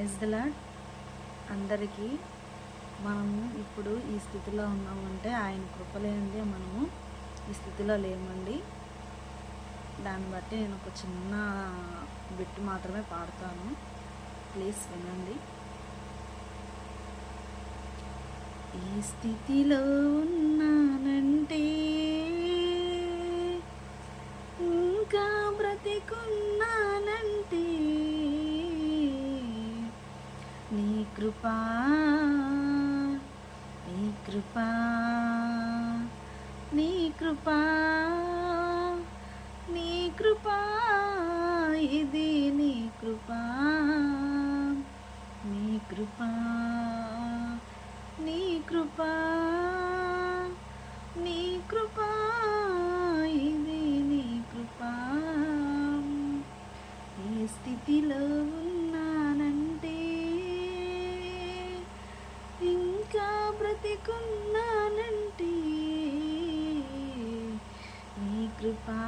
Praise the lord. అందరికీ మనము ఇప్పుడు ఈ స్థితిలో ఉన్నామంటే ఆయన కృప లేనిదే మనము ఈ స్థితిలో లేమండి. దాన్ని బట్టి నేను ఒక చిన్న బిట్ మాత్రమే పాడతాను, ప్లీజ్ వినండి. ఈ స్థితిలో ఉన్నానంటే ఇంకా బ్రతికున్నానంటే నీ కృపా, నీ కృపా, నీ కృపా, నీ కృపా, ఇది నీ కృపా, నీ కృపా, నీ కృపా, నీ కృపా, ఇది నీ కృపా. ఈ స్థితిలో ఉన్నానంటే ఇంకా బ్రతికున్నానంటే నీ కృపా,